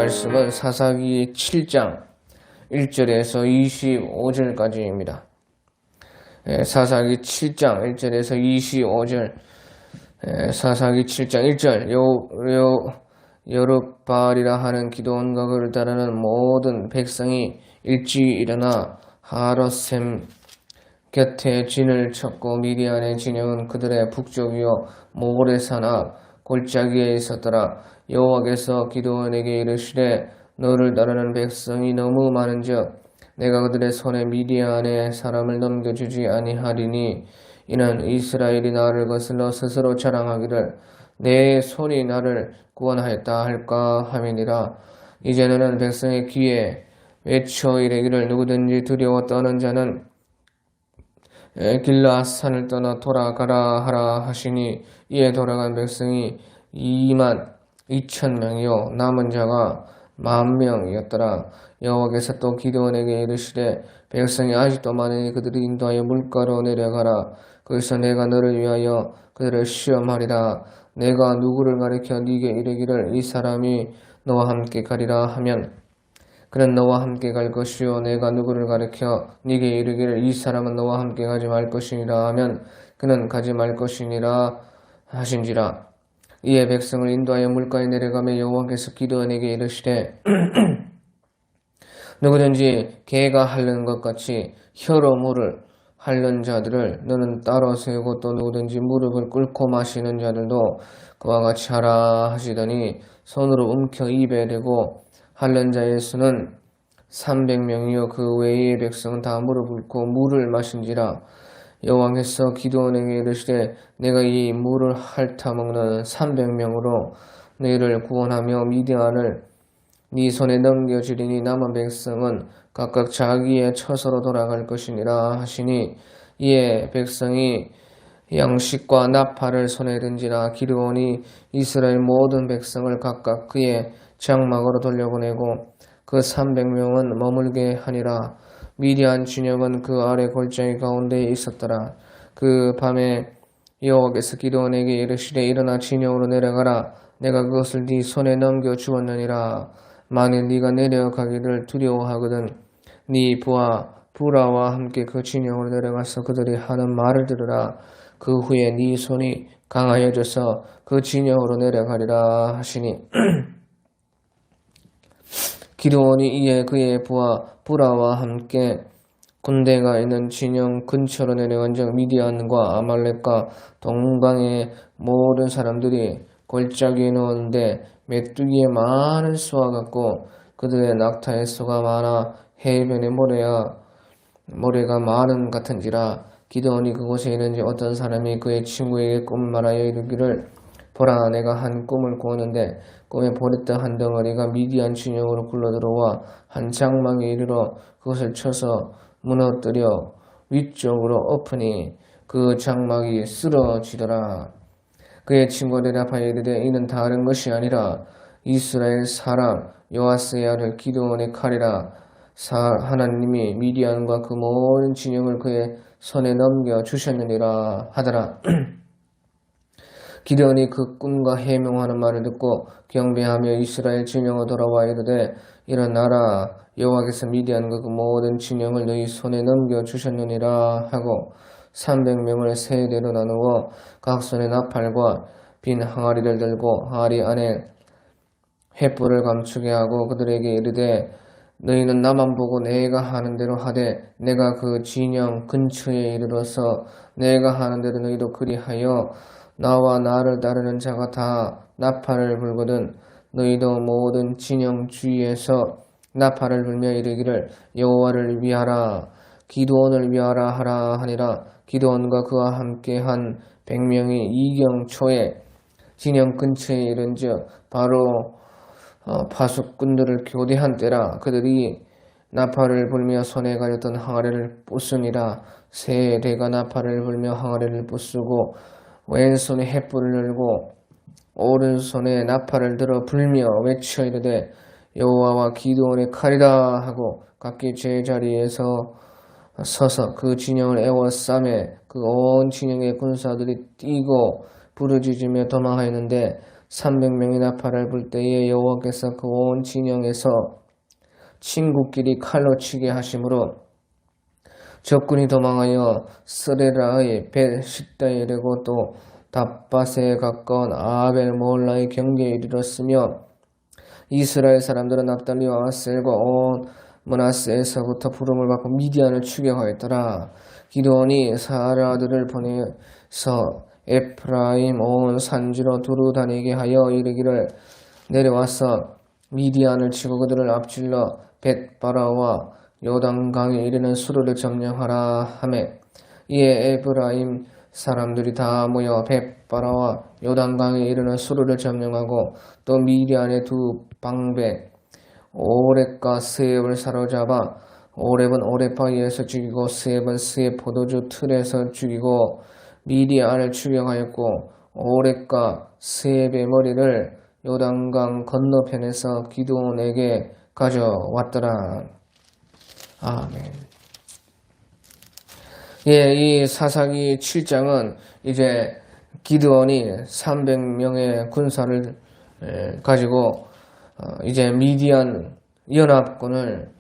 말씀은 사사기 7장 1절에서 25절까지입니다. 사사기 7장 1절에서 25절, 사사기 7장 1절, 여룹바알이라 하는 기드온과 그를 따르는 모든 백성이 일찍 일어나 하롯셈 곁에 진을 쳤고 미디안의 진영은 그들의 북쪽이요 모레산 앞 골짜기에 있었더라. 여호와께서 기드온에게 이르시되 너를 따르는 백성이 너무 많은즉 내가 그들의 손에 미디안의 사람을 넘겨주지 아니하리니 이는 이스라엘이 나를 거슬러 스스로 자랑하기를 내 손이 나를 구원하였다 할까 함이니라. 이제 너는 백성의 귀에 외쳐 이르기를 누구든지 두려워 떠는 자는 길라앗산을 떠나 돌아가라 하라 하시니 이에 돌아간 백성이 22,000명이요 남은 자가 10,000명이었더라. 여호와께서 또 기드온에게 이르시되 백성이 아직도 많으니 그들이 인도하여 물가로 내려가라. 거기서 내가 너를 위하여 그들을 시험하리라. 내가 누구를 가리켜 네게 이르기를 이 사람이 너와 함께 가리라 하면 그는 너와 함께 갈 것이요 내가 누구를 가리켜 네게 이르기를 이 사람은 너와 함께 가지 말 것이니라 하면 그는 가지 말 것이니라 하신지라. 이에 백성을 인도하여 물가에 내려가며 여호와께서 기드온에게 이르시되 누구든지 개가 핥는 것 같이 혀로 물을 핥는 자들을 너는 따로 세우고 또 누구든지 무릎을 꿇고 마시는 자들도 그와 같이 하라 하시더니 손으로 움켜 입에 대고 핥는 자의 수는 300명이요 그 외의 백성은 다 무릎을 꿇고 물을 마신지라. 여호와께서 기드온에게 이르시되 내가 이 물을 핥아 먹는 300명으로 너희를 구원하며 미디안을 네 손에 넘겨주리니 남은 백성은 각각 자기의 처소로 돌아갈 것이니라 하시니 이에 백성이 양식과 나팔을 손에 든지라. 기드온이 이스라엘 모든 백성을 각각 그의 장막으로 돌려보내고 그 300명은 머물게 하니라. 미디안 진영은 그 아래 골짜기 가운데에 있었더라. 그 밤에 여호와께서 기드온에게 이르시되 일어나 진영으로 내려가라. 내가 그것을 네 손에 넘겨 주었느니라. 만일 네가 내려가기를 두려워하거든 네 부하 부라와 함께 그 진영으로 내려가서 그들이 하는 말을 들으라. 그 후에 네 손이 강하여져서 그 진영으로 내려가리라 하시니 기드온이 이에 그의 부하 부라와 함께 군대가 있는 진영 근처로 내려간즉 미디안과 아말렉과 동방의 모든 사람들이 골짜기에 누웠는데 메뚜기의 많은 수와 같고 그들의 낙타의 수가 많아 해변의 모래가 많은 같은지라. 기드온이 그곳에 있는지 어떤 사람이 그의 친구에게 꿈 말하여 이르기를 보라 내가 한 꿈을 꾸었는데 꿈에 보리떡 한 덩어리가 미디안 진영으로 굴러들어와 한 장막에 이르러 그것을 쳐서 무너뜨려 위쪽으로 엎으니 그 장막이 쓰러지더라. 그의 친구가 대답하여 이르되 이는 다른 것이 아니라 이스라엘 사람 요아스의 아들 기드온의 칼이라. 하나님이 미디안과 그 모든 진영을 그의 손에 넘겨 주셨느니라 하더라. 기드온이 그 꿈과 해명하는 말을 듣고 경배하며 이스라엘 진영으로 돌아와 이르되 일어나라 여호와께서 미디안과 그 모든 진영을 너희 손에 넘겨 주셨느니라 하고 300명을 세 대로 나누어 각 손에 나팔과 빈 항아리를 들고 항아리 안에 횃불을 감추게 하고 그들에게 이르되 너희는 나만 보고 내가 하는 대로 하되 내가 그 진영 근처에 이르러서 내가 하는 대로 너희도 그리하여 나와 나를 따르는 자가 다 나팔을 불거든 너희도 모든 진영 주위에서 나팔을 불며 이르기를 여호와를 위하라 기드온을 위하라 하라 하니라. 기드온과 그와 함께 한 100명이 이경초에 진영 근처에 이른즉 바로 파수꾼들을 교대한 때라. 그들이 나팔을 불며 손에 가졌던 항아리를 부수니라. 세 대가 나팔을 불며 항아리를 부수고 왼손에 횃불을 들고 오른손에 나팔을 들어 불며 외쳐 이르되 여호와와 기드온의 칼이다 하고 각기 제자리에서 서서 그 진영을 에워싸매 그 온 진영의 군사들이 뛰고 부르짖으며 도망하였는데 300명이 나팔을 불 때에 여호와께서 그 온 진영에서 친구끼리 칼로 치게 하심으로 적군이 도망하여 스레라의 벳시다에 이르고 또 답밭에 가까운 아벨 모홀라의 경계에 이르렀으며 이스라엘 사람들은 납달리와 아셀과 온 므낫세에서부터 부름을 받고 미디안을 추격하였더라. 기드온이 사라들을 보내서 에프라임 온 산지로 두루 다니게 하여 이르기를 내려와서 미디안을 치고 그들을 앞질러 벳바라와 요단강에 이르는 수르를 점령하라 하매 이에 에프라임 사람들이 다 모여 벳바라와 요단강에 이르는 수르를 점령하고 또 미디안의 두 방배 오렙과 스앱을 사로잡아 오렙은 오렙 바위에서 죽이고 스앱은 스앱 포도주 틀에서 죽이고 미디안을 추격하였고 오렙과 스앱의 머리를 요단강 건너편에서 기드온에게 가져왔더라. 아멘. 예, 이 사사기 7장은 이제 기드온이 300명의 군사를 가지고 이제 미디안 연합군을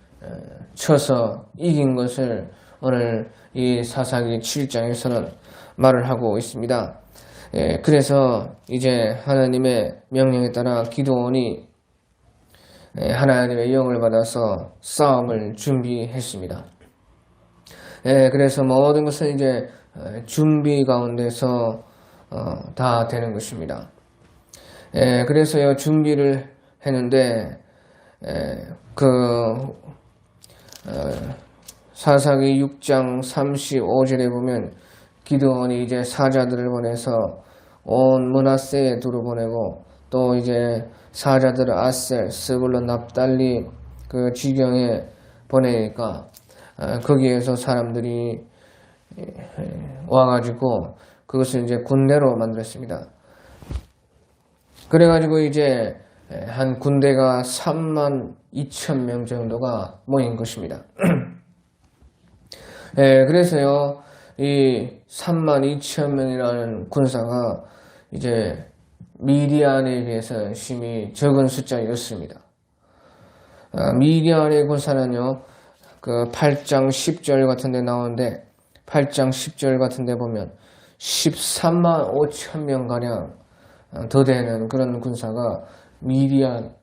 쳐서 이긴 것을 오늘 이 사사기 7장에서는 말을 하고 있습니다. 그래서 이제 하나님의 명령에 따라 기드온이 하나님의 영을 받아서 싸움을 준비했습니다. 그래서 모든 것은 이제 준비 가운데서 다 되는 것입니다. 그래서요 준비를 했는데 사사기 6장 35절에 보면 기드온이 이제 사자들을 보내서 온 므낫세에 두루 보내고 또 이제 사자들을 아셀, 스불론, 납달리 그 지경에 보내니까 거기에서 사람들이 와가지고 그것을 이제 군대로 만들었습니다. 그래가지고 이제 한 군대가 32,000명 정도가 모인 것입니다. 그래서요, 이 32,000명이라는 군사가 이제 미디안에 비해서 심히 적은 숫자였습니다. 미디안의 군사는요, 그 8장 10절 같은 데 나오는데 8장 10절 같은 데 보면 13만 5천 명가량 더 되는 그런 군사가 미디안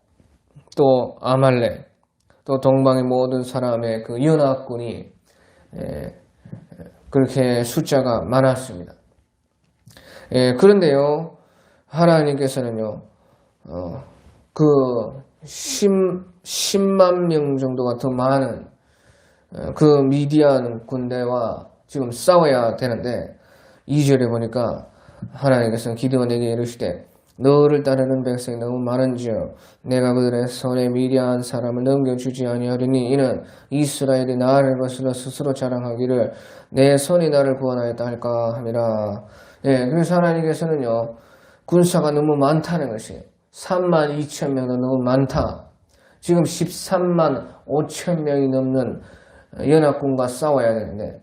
또 아말렉 또 동방의 모든 사람의 그 연합군이 그렇게 숫자가 많았습니다. 그런데요 하나님께서는요 그 10만 명 정도가 더 많은 그 미디안 군대와 지금 싸워야 되는데 2절에 보니까 하나님께서는 기드온에게 이르시되 너를 따르는 백성이 너무 많은지요 내가 그들의 손에 미디안 사람을 넘겨주지 아니하리니 이는 이스라엘이 나를 거슬러 스스로 자랑하기를 내 손이 나를 구원하였다 할까 함이라. 그래서 하나님께서는요 군사가 너무 많다는 것이에요. 32,000명도 너무 많다. 지금 13만 5천 명이 넘는 연합군과 싸워야 되는데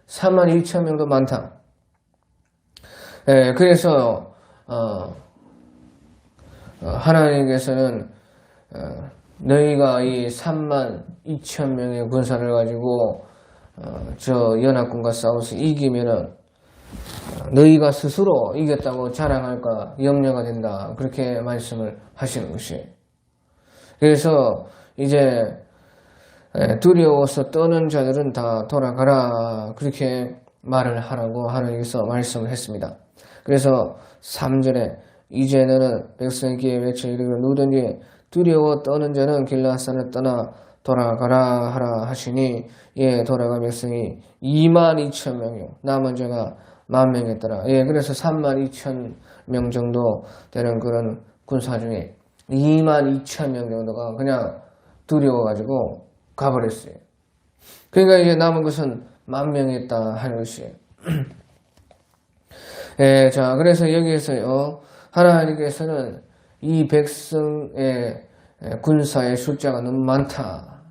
32,000명도 많다. 그래서 하나님께서는 너희가 이 32,000명의 군사를 가지고 저 연합군과 싸워서 이기면은 너희가 스스로 이겼다고 자랑할까 염려가 된다. 그렇게 말씀을 하시는 것이에요. 그래서 이제 두려워서 떠는 자들은 다 돌아가라. 그렇게 말을 하라고 하나님께서 말씀을 했습니다. 그래서 3절에 이제 너는 백성에게 외쳐 이르기를 누구든지 두려워 떠는 자는 길라앗산을 떠나 돌아가라 하라 하시니 돌아간 백성이 22,000명이요 남은 자가 10,000명이었더라. 그래서 32,000명 정도 되는 그런 군사 중에 22,000명 정도가 그냥 두려워가지고 가버렸어요. 그러니까 이제 남은 것은 10,000명이었다 하는 것이에요. 자, 그래서 여기에서요, 하나님께서는 이 백성의 군사의 숫자가 너무 많다.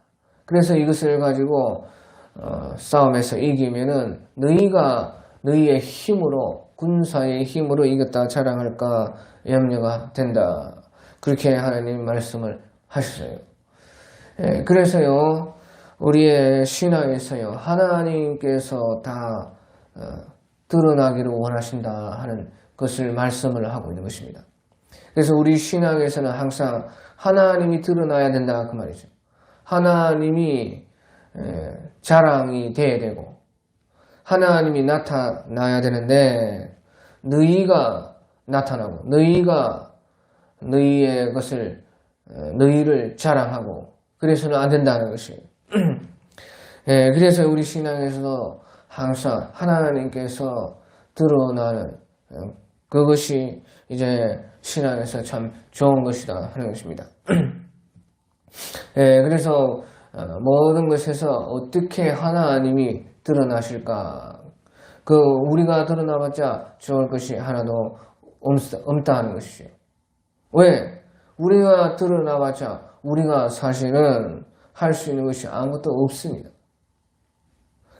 그래서 이것을 가지고 싸움에서 이기면은 너희가 너희의 힘으로 군사의 힘으로 이겼다 자랑할까 염려가 된다. 그렇게 하나님 말씀을 하셨어요. 그래서요, 우리의 신앙에서요, 하나님께서 다 드러나기를 원하신다 하는 것을 말씀을 하고 있는 것입니다. 그래서 우리 신앙에서는 항상 하나님이 드러나야 된다 그 말이죠. 하나님이 자랑이 돼야 되고 하나님이 나타나야 되는데 너희가 나타나고 너희가 너희의 것을 너희를 자랑하고 그래서는 안 된다는 것이에요. 그래서 우리 신앙에서도 항상 하나님께서 드러나는 그것이 이제 신앙에서 참 좋은 것이다 하는 것입니다. 그래서 모든 것에서 어떻게 하나님이 드러나실까? 우리가 드러나봤자 좋을 것이 하나도 없다 하는 것이죠. 왜? 우리가 드러나봤자 우리가 사실은 할 수 있는 것이 아무것도 없습니다.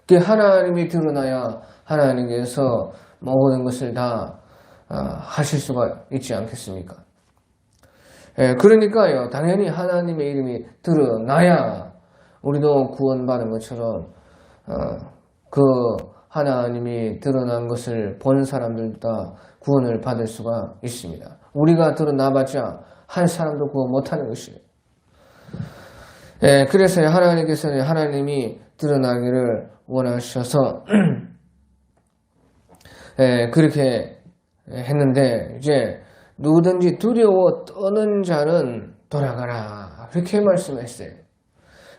하나님이 드러나야 하나님께서 모든 것을 다 하실 수가 있지 않겠습니까? 그러니까요, 당연히 하나님의 이름이 드러나야 우리도 구원받은 것처럼 그 하나님이 드러난 것을 본 사람들도 다 구원을 받을 수가 있습니다. 우리가 드러나봤자 한 사람도 구원 못하는 것이에요. 그래서 하나님께서는 하나님이 드러나기를 원하셔서 그렇게 했는데 이제 누구든지 두려워 떠는 자는 돌아가라 그렇게 말씀했어요.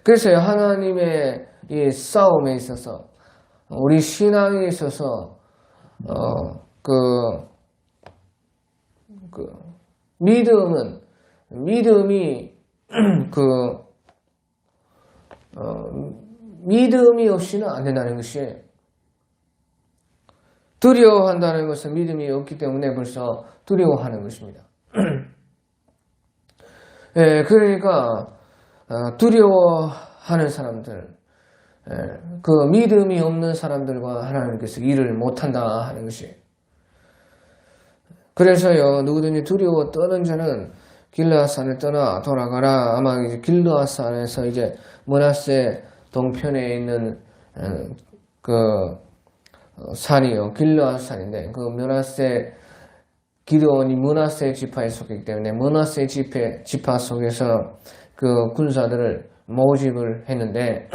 그래서 하나님의 이 싸움에 있어서 우리 신앙에 있어서 믿음이 믿음이 없이는 안 된다는 것이에요. 두려워한다는 것은 믿음이 없기 때문에 벌써 두려워하는 것입니다. 그러니까 두려워하는 사람들, 그 믿음이 없는 사람들과 하나님께서 일을 못한다 하는 것이에요. 그래서요, 누구든지 두려워 떠는 자는 길르앗산을 떠나 돌아가라. 아마 이제 길르앗산에서 이제 므낫세 동편에 있는 산이요, 길르앗산인데 그 기드온이 므낫세 지파에 속했기 때문에 므낫세 지파 속에서 그 군사들을 모집을 했는데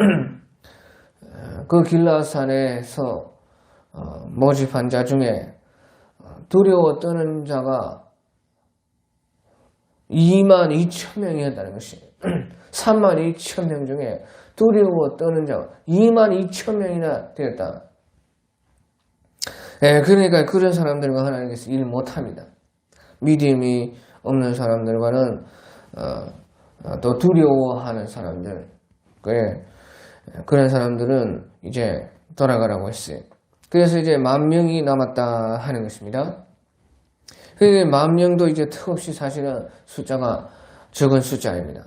그 길르앗산에서 모집한 자 중에 두려워 떠는 자가 22,000명이었다는 것이에요. 32,000명 중에 두려워 떠는 자가 22,000명이나 되었다. 그러니까 그런 사람들과 하나님께서 일 못합니다. 믿음이 없는 사람들과는 또 두려워하는 사람들, 그런 사람들은 이제 돌아가라고 했어요. 그래서 이제 10,000명이 남았다 하는 것입니다. 그런데 10,000명도 이제 턱없이 사실은 숫자가 적은 숫자입니다.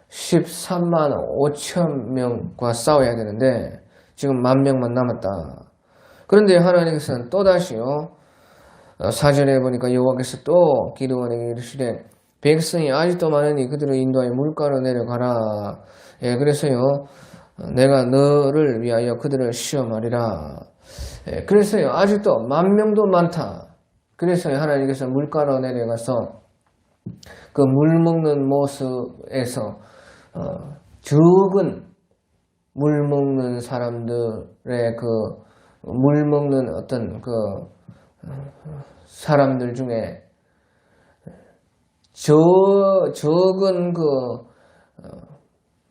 13만 5천 명과 싸워야 되는데 지금 10,000명만 남았다. 그런데 하나님께서는 또다시요, 사절에 보니까 여호와께서 또 기드온에게 이르시되 백성이 아직도 많으니 그들을 인도하여 물가로 내려가라. 그래서요, 내가 너를 위하여 그들을 시험하리라. 그래서요, 아직도 10,000명도 많다. 그래서 하나님께서 물가로 내려가서 그 물 먹는 모습에서 적은 물 먹는 사람들의 물 먹는 어떤 사람들 중에 적은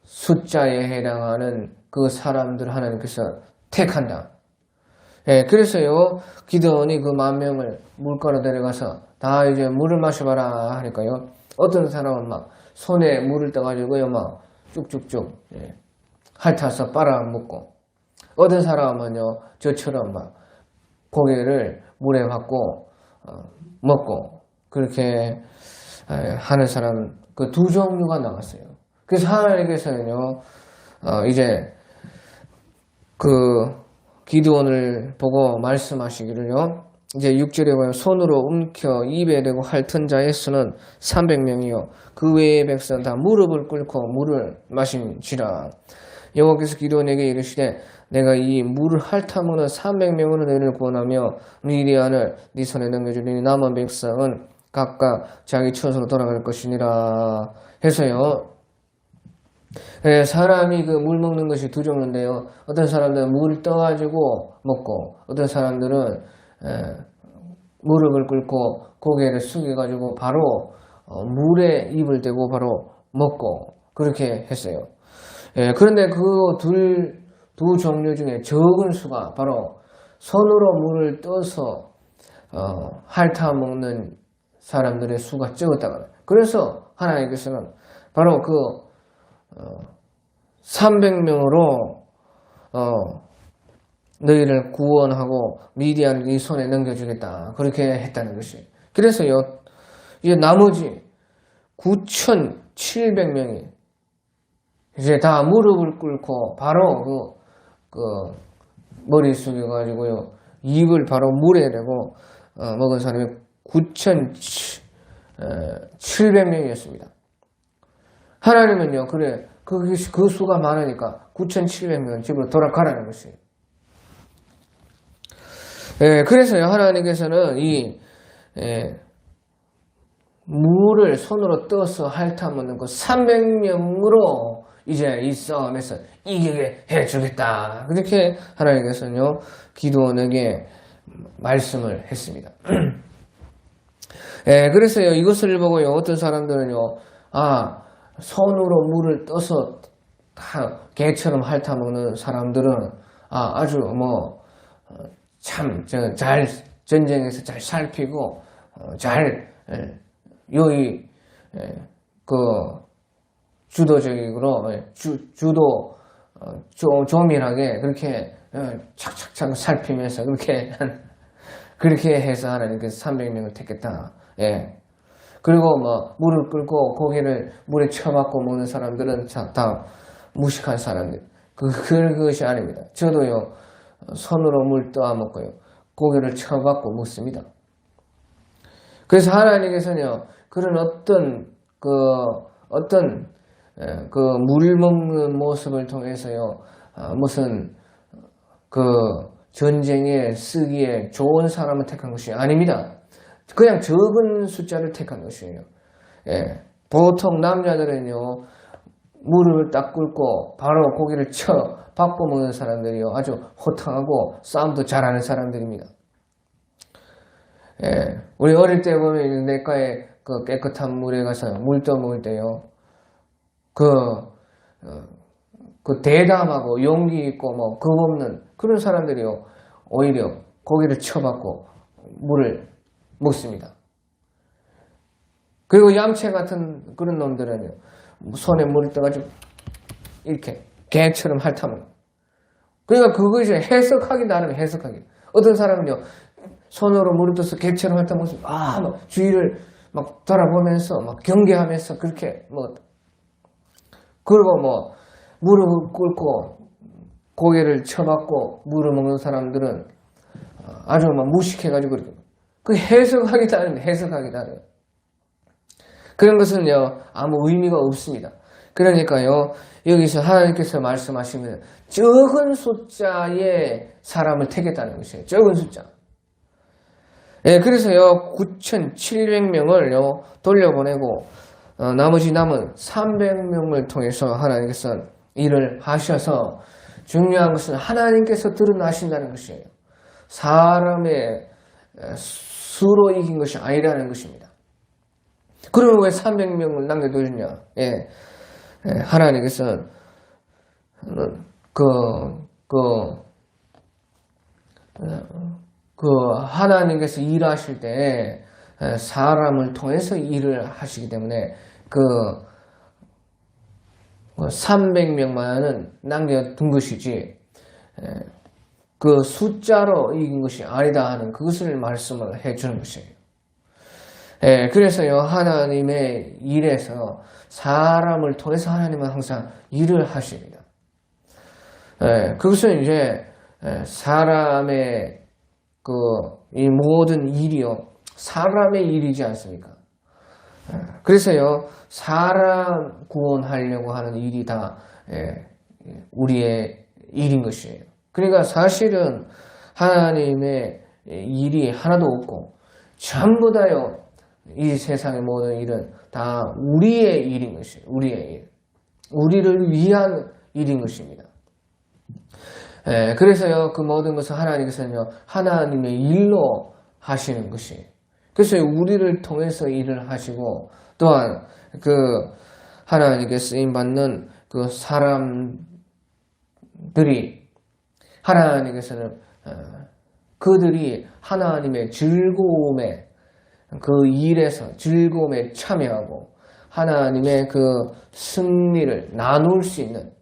숫자에 해당하는 그 사람들 하나님께서 택한다. 그래서요, 기드온이 그 10,000명을 물가로 데려가서 다 이제 물을 마셔봐라 하니까요, 어떤 사람은 막 손에 물을 떠가지고요, 막 쭉쭉쭉 핥아서 빨아먹고, 어떤 사람은요, 저처럼 막 고개를 물에 받고 먹고, 그렇게 하는 사람, 그 두 종류가 나왔어요. 그래서 하나님께서는요, 이제 기드온을 보고 말씀하시기를요, 이제 6절에 보면 손으로 움켜 입에 대고 핥은 자의 수는 300명이요 그 외의 백성 다 무릎을 꿇고 물을 마신지라. 여호와께서 기드온에게 이르시되 내가 이 물을 핥아먹는 300명으로 너희를 구원하며 미디안을 네 손에 넘겨주리니 남은 백성은 각각 자기 처소로 돌아갈 것이니라 해서요. 사람이 그 물 먹는 것이 두 종류인데요. 어떤 사람들은 물을 떠가지고 먹고 어떤 사람들은 무릎을 꿇고 고개를 숙여가지고 바로 물에 입을 대고 바로 먹고 그렇게 했어요. 그런데 그 두 종류 중에 적은 수가 바로 손으로 물을 떠서 핥아 먹는 사람들의 수가 적었다고 해요. 그래서 하나님께서는 바로 그 300명으로 너희를 구원하고 미디안을 네 손에 넘겨주겠다 그렇게 했다는 것이. 그래서요 이제 나머지 9,700명이 이제 다 무릎을 꿇고 바로 그 머리 숙여가지고요 입을 바로 물에 대고 먹은 사람이 9,700명이었습니다. 하나님은요 그래 그 수가 많으니까 9,700명 집으로 돌아가라는 것이에요. 그래서요 하나님께서는 이 물을 손으로 떠서 핥아먹는 그 300명으로 이제 이 싸움에서 이기게 해주겠다 그렇게 하나님께서는요 기드온에게 말씀을 했습니다. 그래서요 이것을 보고요 어떤 사람들은요 손으로 물을 떠서 다 개처럼 핥아먹는 사람들은 아주 참 잘 전쟁에서 잘 살피고 잘 주도적으로 주도 조밀하게 그렇게 착착착 살피면서 그렇게 해서 하나님께서 300명을 택했다. 그리고 물을 끓고 고기를 물에 쳐박고 먹는 사람들은 다 무식한 사람들. 그것이 아닙니다. 저도요 손으로 물 떠아 먹고요 고기를 쳐박고 먹습니다. 그래서 하나님께서는요 그런 어떤 물 먹는 모습을 통해서요 무슨 전쟁에 쓰기에 좋은 사람을 택한 것이 아닙니다. 그냥 적은 숫자를 택한 것이에요. 보통 남자들은요 물을 딱 끓고 바로 고기를 쳐 박고 먹는 사람들이요 아주 호탕하고 싸움도 잘하는 사람들입니다. 우리 어릴 때 보면 내과에 그 깨끗한 물에 가서 물 떠먹을 때요 그 대담하고 용기 있고 겁 없는 그런 사람들이요 오히려 고기를 쳐박고 물을 먹습니다. 그리고 얌체 같은 그런 놈들은요 손에 물을 떠가지고 이렇게 개처럼 핥아먹는. 그러니까 그것이 해석하기 나름 해석하기. 어떤 사람은요 손으로 물을 떠서 개처럼 핥아먹으면 막 주위를 막 돌아보면서 막 경계하면서 그렇게 그리고 무릎을 꿇고 고개를 쳐박고 물을 먹는 사람들은 아주 무식해가지고 그 해석하기 다릅니다. 해석하기 다르요. 그런 것은요 아무 의미가 없습니다. 그러니까요 여기서 하나님께서 말씀하시면 적은 숫자의 사람을 택했다는 것이에요. 적은 숫자. 그래서요 9,700명을 돌려보내고 나머지 남은 300명을 통해서 하나님께서 일을 하셔서 중요한 것은 하나님께서 드러나신다는 것이에요. 사람의 수로 이긴 것이 아니라는 것입니다. 그러면 왜 300명을 남겨두느냐? 하나님께서는 하나님께서 일하실 때 사람을 통해서 일을 하시기 때문에 300명만은 남겨둔 것이지 그 숫자로 이긴 것이 아니다 하는 그것을 말씀을 해주는 것이에요. 그래서요 하나님의 일에서 사람을 통해서 하나님은 항상 일을 하십니다. 그것은 이제 사람의 이 모든 일이요 사람의 일이지 않습니까? 그래서요 사람 구원하려고 하는 일이 다 우리의 일인 것이에요. 그러니까 사실은 하나님의 일이 하나도 없고 전부 다요 이 세상의 모든 일은 다 우리의 일인 것이에요. 우리의 일. 우리를 위한 일인 것입니다. 그래서요 그 모든 것을 하나님께서는요 하나님의 일로 하시는 것이에요. 그래서 우리를 통해서 일을 하시고 또한 그 하나님께 쓰임 받는 그 사람들이 하나님께서는 그들이 하나님의 즐거움에 그 일에서 즐거움에 참여하고 하나님의 그 승리를 나눌 수 있는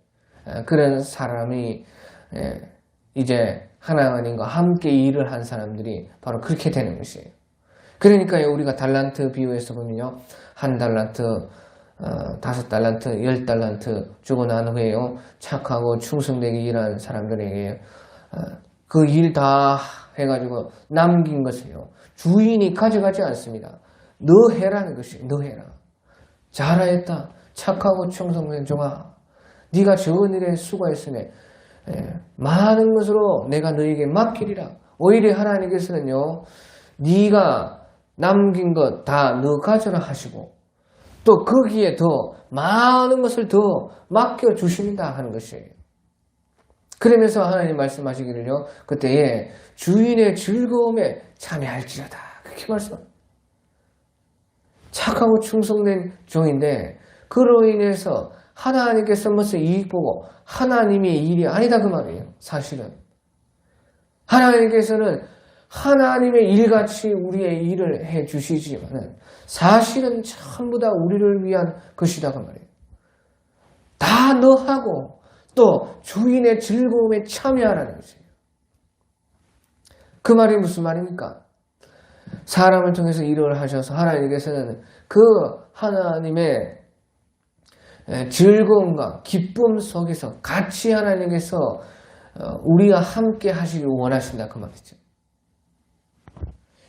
그런 사람이 이제 하나님과 함께 일을 한 사람들이 바로 그렇게 되는 것이에요. 그러니까 우리가 달란트 비유에서 보면요. 한 달란트, 5달란트, 10달란트 주고 난 후에요. 착하고 충성되게 일한 사람들에게 그 일 다 해가지고 남긴 것을요. 주인이 가져가지 않습니다. 너 해라는 것이에요. 너 해라. 잘하였다. 착하고 충성된 종아. 네가 좋은 일에 수고했으니 많은 것으로 내가 너에게 맡기리라. 오히려 하나님께서는요. 네가 남긴 것 다 너 가져라 하시고 또 거기에 더 많은 것을 더 맡겨주십니다 하는 것이에요. 그러면서 하나님 말씀하시기를요. 그때에 주인의 즐거움에 참여할지어다. 그렇게 말씀합니다. 착하고 충성된 종인데 그로 인해서 하나님께서 무슨 이익 보고 하나님의 일이 아니다 그 말이에요. 사실은. 하나님께서는 하나님의 일같이 우리의 일을 해 주시지만은 사실은 전부 다 우리를 위한 것이다 그 말이에요. 다 너하고 또 주인의 즐거움에 참여하라는 것이에요. 그 말이 무슨 말입니까? 사람을 통해서 일을 하셔서 하나님께서는 그 하나님의 즐거움과 기쁨 속에서 같이 하나님께서 우리와 함께 하시길 원하신다 그 말이죠.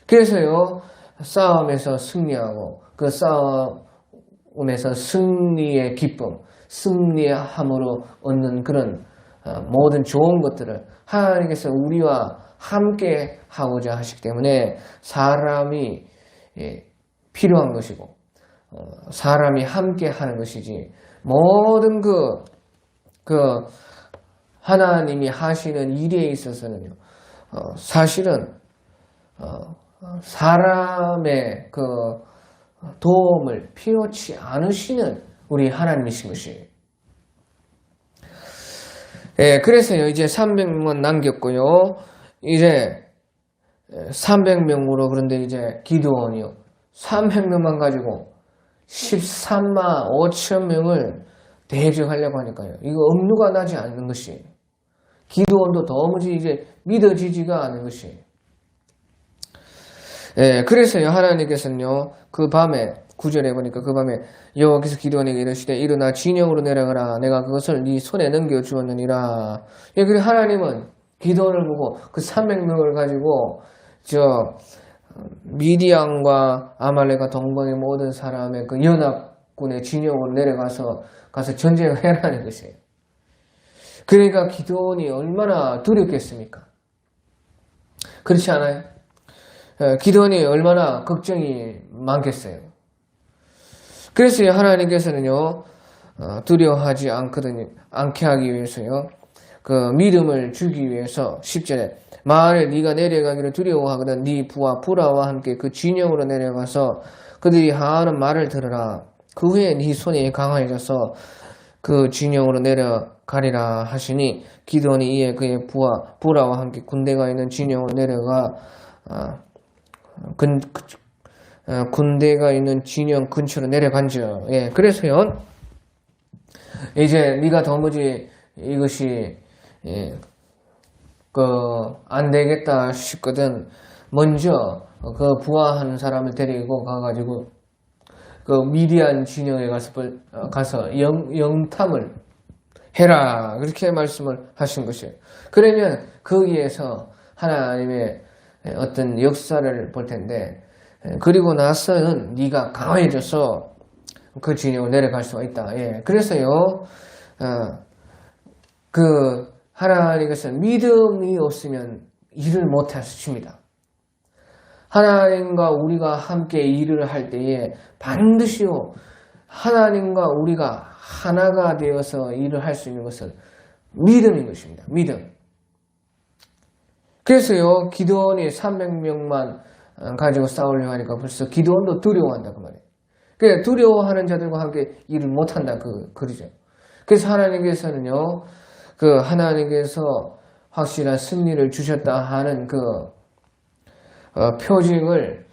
그래서요 싸움에서 승리하고 그 싸움에서 승리의 기쁨, 승리함으로 얻는 그런 모든 좋은 것들을 하나님께서 우리와 함께 하고자 하시기 때문에 사람이 필요한 것이고 사람이 함께 하는 것이지 모든 그 하나님이 하시는 일에 있어서는요 사실은 사람의 그 도움을 필요치 않으시는 우리 하나님이신 것이에요. 그래서요 이제 300명은 남겼고요. 이제 300명으로 그런데 이제 기드온이요 300명만 가지고 13만 5천 명을 대적하려고 하니까요. 이거 업무가 나지 않는 것이에요. 기드온도 도무지 이제 믿어지지가 않은 것이에요. 그래서요 하나님께서는요 그 밤에 9절에 보니까 그 밤에 여호와께서 기드온에게 이르시되 일어나 진영으로 내려가라 내가 그것을 네 손에 넘겨주었느니라. 그리고 하나님은 기드온을 보고 그 300명을 가지고 미디안과 아말렉과 동방의 모든 사람의 그 연합군의 진영으로 내려가서 전쟁을 해라는 것이에요. 그러니까 기드온이 얼마나 두렵겠습니까? 그렇지 않아요? 기드온이 얼마나 걱정이 많겠어요. 그래서 하나님께서는요 두려워하지 않게 하기 위해서요 그 믿음을 주기 위해서 10절에 만일 네가 내려가기를 두려워하거든 네 부하 부라와 함께 그 진영으로 내려가서 그들이 하는 말을 들으라. 그 후에 네 손이 강해져서 그 진영으로 내려가리라 하시니 기드온이 이에 그의 부하 부라와 함께 군대가 있는 진영으로 내려가 군대가 있는 진영 근처로 내려간지요. 그래서요 이제 네가 도무지 이것이 안 되겠다 싶거든 먼저 그 부하하는 사람을 데리고 가가지고 그 미디안 진영에 가서 영탐을 해라 그렇게 말씀을 하신 것이에요. 그러면 거기에서 하나님의 어떤 역사를 볼 텐데, 그리고 나서는 네가 강해져서 그 진영을 내려갈 수가 있다. 예. 그래서요, 하나님께서 믿음이 없으면 일을 못할 수 있습니다. 하나님과 우리가 함께 일을 할 때에 반드시요, 하나님과 우리가 하나가 되어서 일을 할 수 있는 것은 믿음인 것입니다. 믿음. 그래서요, 기드온이 300명만 가지고 싸우려고 하니까 벌써 기드온도 두려워한다, 그 말이에요. 그러니까 두려워하는 자들과 함께 일을 못한다, 그러죠. 그래서 하나님께서는요, 하나님께서 확실한 승리를 주셨다 하는 표징을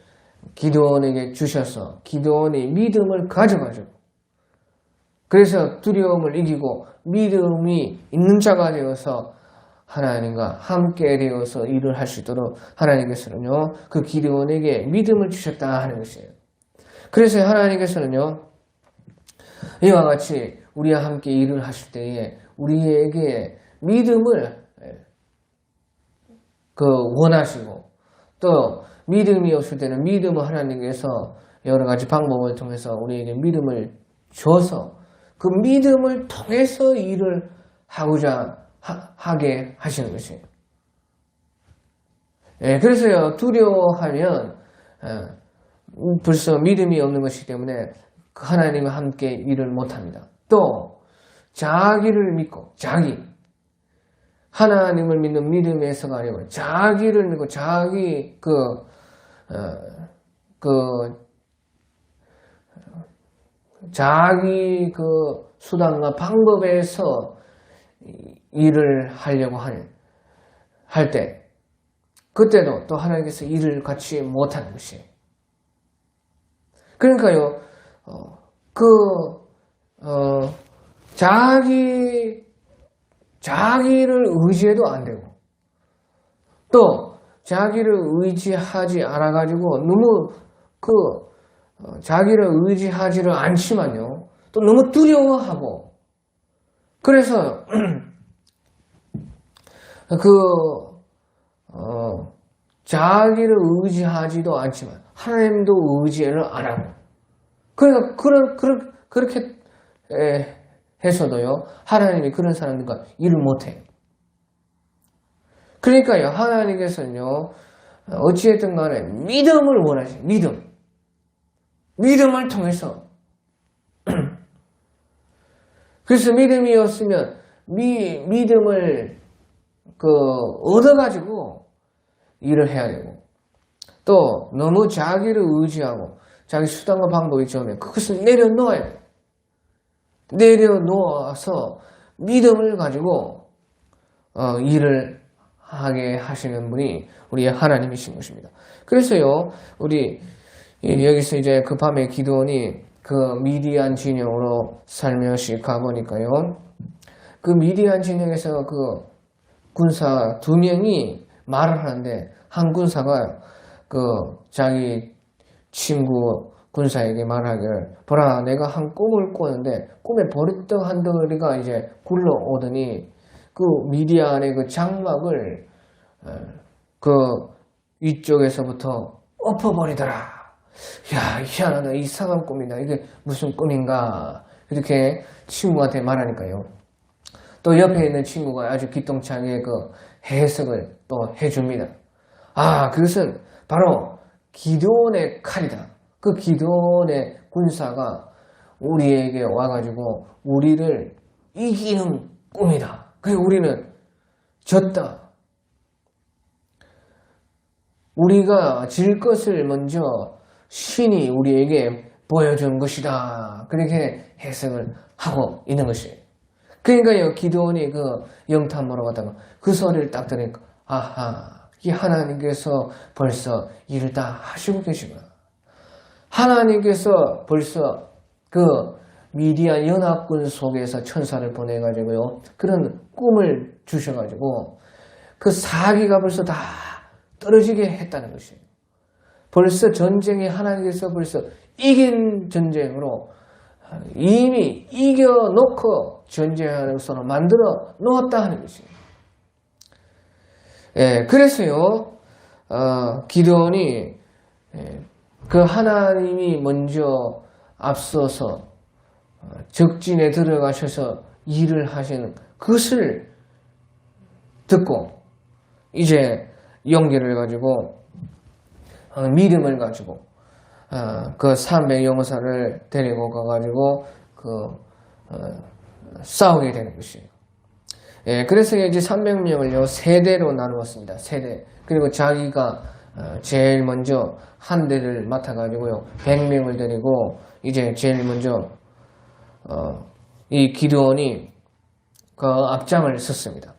기드온에게 주셔서 기드온이 믿음을 가져가지고, 그래서 두려움을 이기고 믿음이 있는 자가 되어서 하나님과 함께 되어서 일을 할 수 있도록 하나님께서는요, 그 기드온에게 믿음을 주셨다 하는 것이에요. 그래서 하나님께서는요, 이와 같이 우리와 함께 일을 하실 때에 우리에게 믿음을 원하시고, 또 믿음이 없을 때는 믿음을 하나님께서 여러 가지 방법을 통해서 우리에게 믿음을 줘서 그 믿음을 통해서 일을 하게 하시는 것이에요. 예, 그래서요, 두려워하면 벌써 믿음이 없는 것이기 때문에 하나님과 함께 일을 못합니다. 또 자기를 믿고, 하나님을 믿는 믿음에서가 아니고 자기를 믿고 자기 자기 수단과 방법에서 일을 하려고 할 때, 그때도 또 하나님께서 일을 같이 못하는 것이에요. 그러니까요, 자기를 의지해도 안 되고, 또 자기를 의지하지 않아가지고 너무 자기를 의지하지를 않지만요, 또 너무 두려워하고, 그래서 자기를 의지하지도 않지만 하나님도 의지를 안 하고, 그러니까 그렇게 해서도요, 하나님이 그런 사람들과 일을 못해요. 그러니까요, 하나님께서는요, 어찌됐든 간에 믿음을 원하시죠. 믿음을 통해서. 그래서 믿음이 없으면 믿음을 얻어가지고 일을 해야 되고, 또 너무 자기를 의지하고 자기 수단과 방법이 좋으면 그것을 내려놓아야 돼요. 내려놓아서 믿음을 가지고 일을 하게 하시는 분이 우리의 하나님이신 것입니다. 그래서요, 우리 여기서 이제 그 밤에 기드온이 미디안 진영으로 살며시 가보니까요, 미디안 진영에서 군사 2명이 말을 하는데, 한 군사가 자기 친구 군사에게 말하기를, 보라, 내가 한 꿈을 꿨는데 꿈에 버릇떡 한 덩어리가 이제 굴러오더니 미디안의 장막을 위쪽에서부터 엎어버리더라. 야, 희한하다. 이상한 꿈이다. 이게 무슨 꿈인가? 이렇게 친구한테 말하니까요, 또 옆에 있는 친구가 아주 기똥차게 해석을 또 해줍니다. 아, 그것은 바로 기드온의 칼이다. 기드온의 군사가 우리에게 와가지고 우리를 이기는 꿈이다. 그래서 우리는 졌다. 우리가 질 것을 먼저 신이 우리에게 보여준 것이다. 그렇게 해석을 하고 있는 것이에요. 그러니까요, 기드온이 영탐으로 갔다가 그 소리를 딱 들으니까, 아하, 이 하나님께서 벌써 일을 다 하시고 계시구나. 하나님께서 벌써 미디안 연합군 속에서 천사를 보내가지고요, 그런 꿈을 주셔가지고 사기가 벌써 다 떨어지게 했다는 것이에요. 벌써 전쟁에 하나님께서 벌써 이긴 전쟁으로 이미 이겨놓고 전쟁하는 것으로 만들어 놓았다 하는 것이에요. 예, 그래서요, 기드온이 그 하나님이 먼저 앞서서 적진에 들어가셔서 일을 하시는 그것을 듣고 이제 용기를 가지고 믿음을 가지고 그 300 용사를 데리고 가가지고 싸우게 되는 것이에요. 예, 그래서 이제 300명을요 세대로 나누었습니다. 세대. 그리고 자기가 제일 먼저 한 대를 맡아가지고요 100명을 데리고 이제 제일 먼저 이 기드온이 그 앞장을 섰습니다.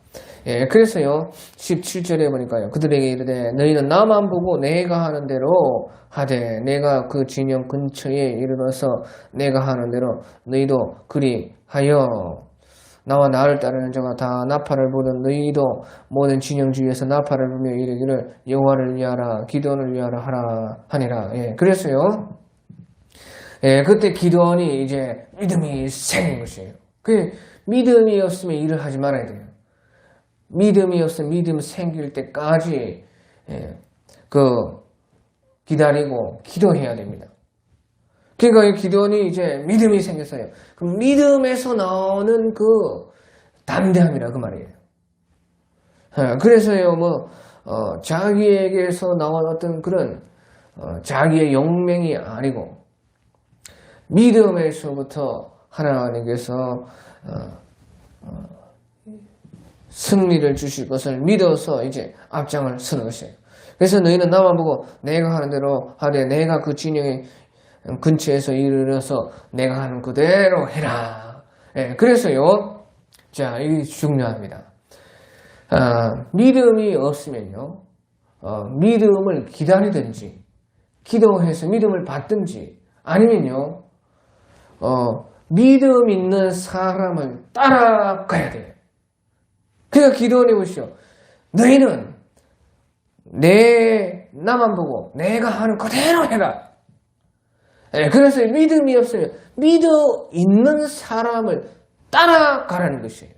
예, 그래서요 17절에 보니까요 그들에게 이르되 너희는 나만 보고 내가 하는 대로 하되 내가 그 진영 근처에 이르러서 내가 하는 대로 너희도 그리하여 나와 나를 따르는 자가 다 나팔을 부든 너희도 모든 진영 주위에서 나팔을 불며 이르기를 여호와를 위하라 기드온을 위하라 하라 하니라. 예, 그래서요 예, 그때 기드온이 이제 믿음이 생긴 것이에요. 그 믿음이 없으면 일을 하지 말아야 돼요. 믿음이 없으면 믿음 생길 때까지 기다리고 기도해야 됩니다. 그러니까 이 기도원이 이제 믿음이 생겼어요. 그 믿음에서 나오는 그 담대함이라 그 말이에요. 그래서요 자기에게서 나온 어떤 그런 자기의 용맹이 아니고 믿음에서부터 하나님께서 승리를 주실 것을 믿어서 이제 앞장을 서는 것이에요. 그래서 너희는 나만 보고 내가 하는 대로 하되 내가 그 진영의 근처에서 이르러서 내가 하는 그대로 해라. 예, 그래서요. 자, 이게 중요합니다. 믿음이 없으면요. 믿음을 기다리든지 기도해서 믿음을 받든지 아니면요. 믿음 있는 사람을 따라가야 돼요. 그러니까 기도원이 보시오. 너희는 나만 보고 내가 하는 그대로 해라. 예, 그래서 믿음이 없으면 믿음 있는 사람을 따라가라는 것이에요.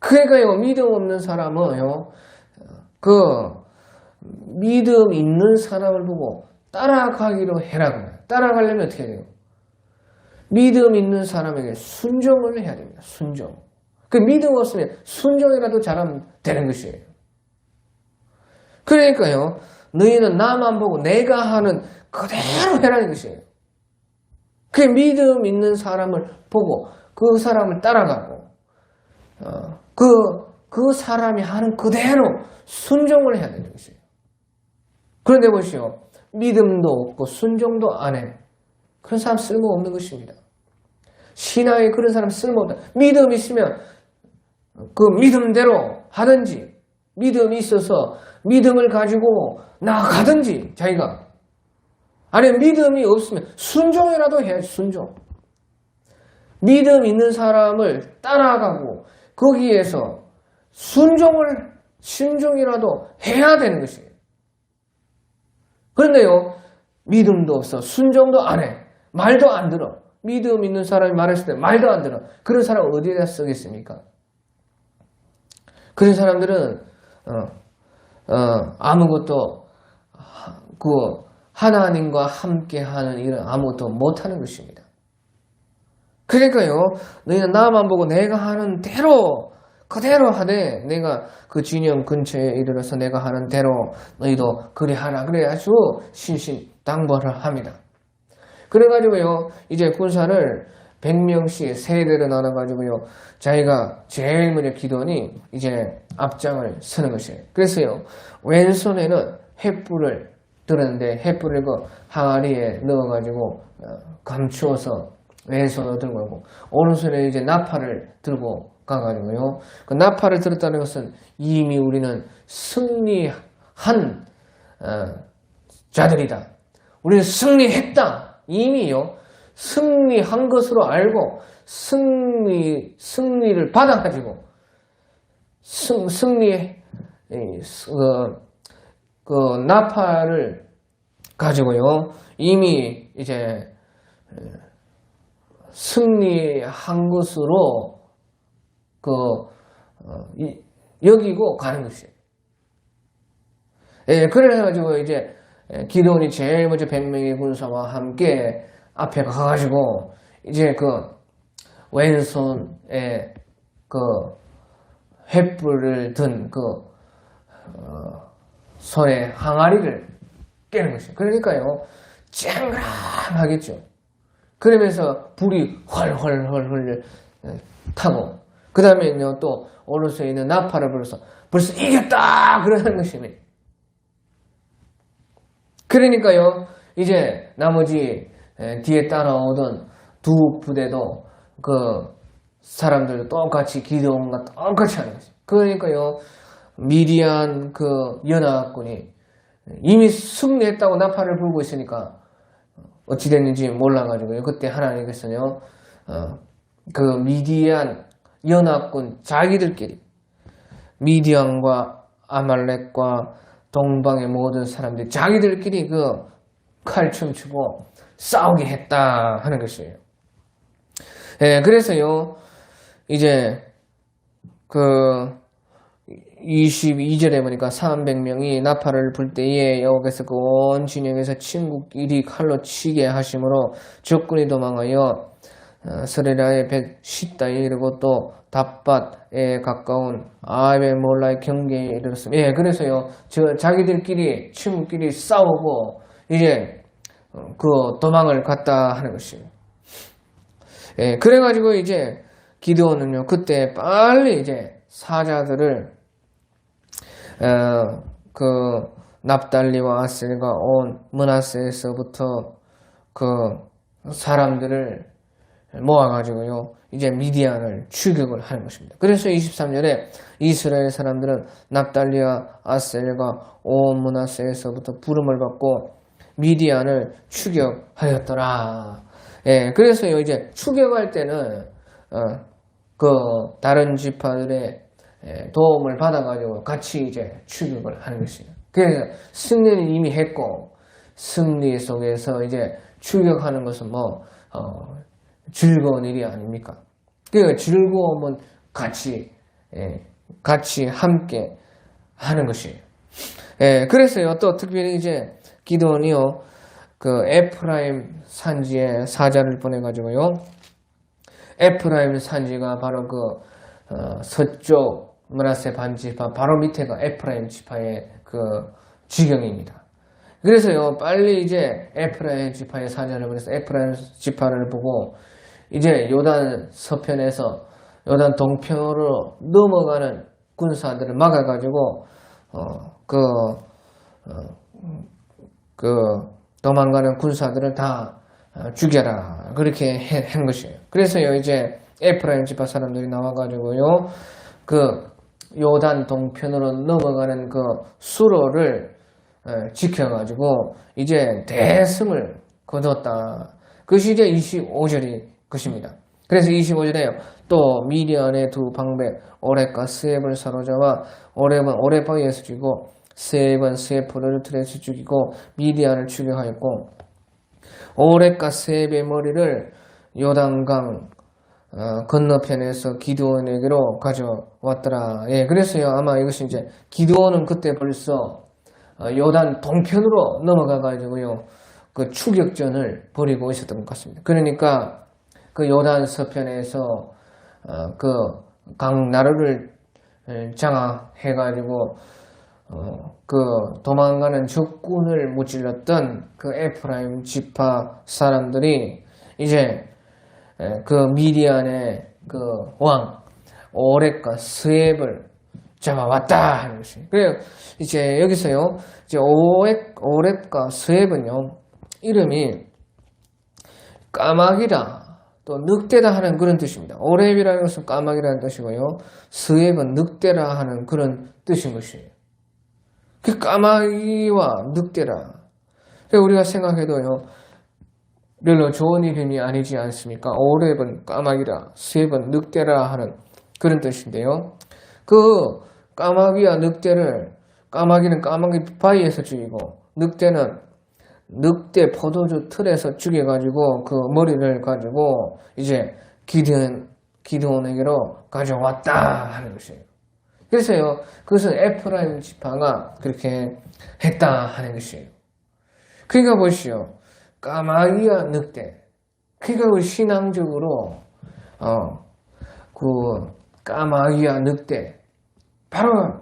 그러니까요, 믿음 없는 사람은요, 믿음 있는 사람을 보고 따라가기로 해라. 따라가려면 어떻게 해야 돼요? 믿음 있는 사람에게 순종을 해야 됩니다. 순종. 그 믿음 없으면 순종이라도 잘하면 되는 것이에요. 그러니까요, 너희는 나만 보고 내가 하는 그대로 해라는 것이에요. 그 믿음 있는 사람을 보고 그 사람을 따라가고 그 사람이 하는 그대로 순종을 해야 되는 것이에요. 그런데 보시오. 믿음도 없고 순종도 안 해. 그런 사람 쓸모없는 것입니다. 신앙에 그런 사람 쓸모없다. 믿음 있으면 그 믿음대로 하든지 믿음이 있어서 믿음을 가지고 나아가든지 자기가 아니면 믿음이 없으면 순종이라도 해야지. 순종. 믿음 있는 사람을 따라가고 거기에서 순종이라도 해야 되는 것이에요. 그런데요, 믿음도 없어. 순종도 안 해. 말도 안 들어. 믿음 있는 사람이 말했을 때 말도 안 들어. 그런 사람 어디에다 쓰겠습니까? 그런 사람들은 아무것도 하나님과 함께하는 일은 아무것도 못하는 것입니다. 그러니까요, 너희는 나만 보고 내가 하는 대로 그대로 하되 내가 그 진영 근처에 이르러서 내가 하는 대로 너희도 그리하라. 그래 아주 신신당부를 합니다. 그래가지고요, 이제 군사를 100명씩 세대로 나눠가지고요, 자기가 제일 먼저 기도하니 이제 앞장을 서는 것이에요. 그래서요, 왼손에는 횃불을 들었는데 횃불을 그 항아리에 넣어가지고 감추어서 왼손으로 들고 가고 오른손에 이제 나팔을 들고 가가지고요. 그 나팔을 들었다는 것은 이미 우리는 승리한 자들이다. 우리는 승리했다. 이미요. 승리한 것으로 알고 승리를 받아가지고 그 나팔을 가지고요. 이미 이제 승리한 것으로 여기고 가는 것이에요. 예, 그래가지고 이제 기드온이 제일 먼저 100명의 군사와 함께 앞에 가가지고 이제 그 왼손에 그 횃불을 든 그 손의 항아리를 깨는 것이죠. 그러니까요, 쨍그랑하겠죠. 그러면서 불이 훨훨훨 타고, 그 다음에는요, 또 오른손에 있는 나팔을 불어서 벌써 이겼다! 그러는 것이네. 그러니까요, 이제 나머지 뒤에 따라오던 두 부대도 그 사람들도 똑같이 기드온과 똑같이 하는 거죠. 그러니까요, 미디안 그 연합군이 이미 승리했다고 나팔을 불고 있으니까 어찌 됐는지 몰라가지고요. 그때 하나님께서요, 그 미디안 연합군 자기들끼리 미디안과 아말렉과 동방의 모든 사람들이 자기들끼리 그 칼춤 추고 싸우게 했다 하는 것이에요. 예, 그래서요, 이제 그 22절에 보니까 300명이 나팔을 불 때에 여호와께서 그 온 진영에서 친구끼리 칼로 치게 하심으로 적군이 도망하여 스레라의 110다에 이르고 또 답밭에 가까운 아벨몰라의 경계에 이르렀습니다. 예, 그래서요, 자기들끼리 친구끼리 싸우고 이제 그 도망을 갔다 하는 것이에요. 예, 그래가지고 이제 기드온은요, 그때 빨리 이제 사자들을 그 납달리와 아셀과 온 므낫세에서부터 그 사람들을 모아가지고요, 이제 미디안을 추격을 하는 것입니다. 그래서 23절에 이스라엘 사람들은 납달리와 아셀과 온 므낫세에서부터 부름을 받고 미디안을 추격하였더라. 예, 그래서요, 이제 추격할 때는 그 다른 지파들의 도움을 받아가지고 같이 이제 추격을 하는 것이에요. 그래서 승리는 이미 했고, 승리 속에서 이제 추격하는 것은 뭐 즐거운 일이 아닙니까? 그 즐거움은 같이 함께 하는 것이에요. 예, 그래서요, 또 특별히 이제 기드온이요, 그 에프라임 산지에 사자를 보내가지고요, 에프라임 산지가 바로 그 서쪽 므낫세 반지파 바로 밑에가 에프라임 지파의 그 지경입니다. 그래서요, 빨리 이제 에프라임 지파의 사자를 보내서 에프라임 지파를 보고 이제 요단 서편에서 요단 동편으로 넘어가는 군사들을 막아가지고 도망가는 군사들을 다 죽여라, 그렇게 한 것이에요. 그래서요, 이제 에프라임 지파 사람들이 나와가지고요, 그 요단 동편으로 넘어가는 그 수로를 지켜가지고 이제 대승을 거뒀다. 그것이 이제 25절이 것입니다. 그래서 25절에요, 또 미디안의 두 방백 오렙과 스앱을 사로잡아 오렙은 오렙바위에서 죽이고 스앱은 스에프를 틀에서 죽이고 미디안을 추격하였고 오렙과 스앱의 머리를 요단강 건너편에서 기드온에게로 가져왔더라. 예, 그래서요, 아마 이것이 이제 기드온은 그때 벌써 요단 동편으로 넘어가가지고요, 그 추격전을 벌이고 있었던 것 같습니다. 그러니까 그 요단 서편에서 그 강나루를 장악해가지고 그 도망가는 적군을 무찔렀던 그 에프라임 지파 사람들이 이제 그 미디안의 그 왕 오렙과 스앱을 잡아왔다 하는 것이. 그래요. 이제 여기서요, 이제 오렙과 스앱은요, 이름이 까마귀다, 또 늑대다 하는 그런 뜻입니다. 오렙이라는 것은 까마귀라는 뜻이고요, 스앱은 늑대라 하는 그런 뜻인 것이에요. 그 까마귀와 늑대라. 우리가 생각해도요, 별로 좋은 이름이 아니지 않습니까? 오렙은 까마귀라, 스앱은 늑대라 하는 그런 뜻인데요. 그 까마귀와 늑대를, 까마귀는 까마귀 바위에서 죽이고, 늑대는 늑대 포도주 틀에서 죽여가지고 그 머리를 가지고 이제 기드온에게로 가져왔다 하는 것이에요. 그래서요, 그것은 에프라임 지파가 그렇게 했다 하는 것이에요. 그러니까 보시오. 까마귀와 늑대. 그러니까 그 신앙적으로, 그 까마귀와 늑대. 바로,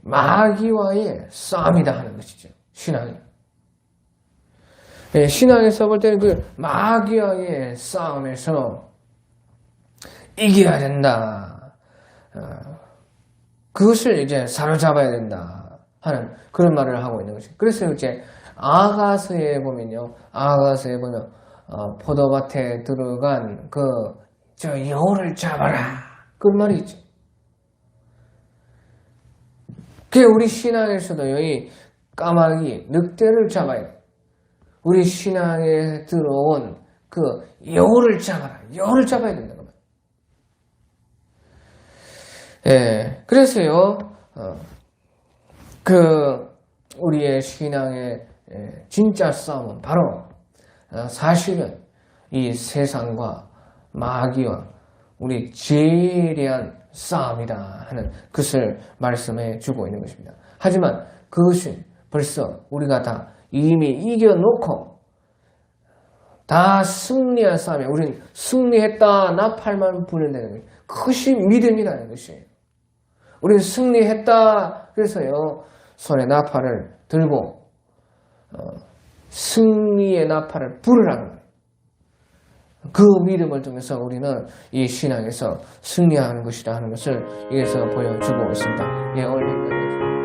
마귀와의 싸움이다 하는 것이죠. 신앙이. 신앙에서 볼 때는 그 마귀와의 싸움에서 이겨야 된다. 그것을 이제 사로잡아야 된다 하는 그런 말을 하고 있는 것이죠. 그래서 이제 아가서에 보면요, 아가서에 보면 포도밭에 들어간 저 여우를 잡아라 그런 말이 있죠. 그게 우리 신앙에서도 여기 까마귀, 늑대를 잡아야 돼. 우리 신앙에 들어온 그 여우를 잡아라, 여우를 잡아야 된다. 그래서요, 우리의 신앙의 진짜 싸움은 바로 사실은 이 세상과 마귀와 우리 재래한 싸움이다 하는 것을 말씀해 주고 있는 것입니다. 하지만 그것은 벌써 우리가 다 이미 이겨놓고 다 승리한 싸움에 우리는 승리했다 나팔만 부른다는 거예요. 그것이 믿음이라는 것이에요. 우리는 승리했다. 그래서요, 손에 나팔을 들고 승리의 나팔을 부르라는 거예요. 그 믿음을 통해서 우리는 이 신앙에서 승리하는 것이다 하는 것을 여기서 보여주고 있습니다. 오늘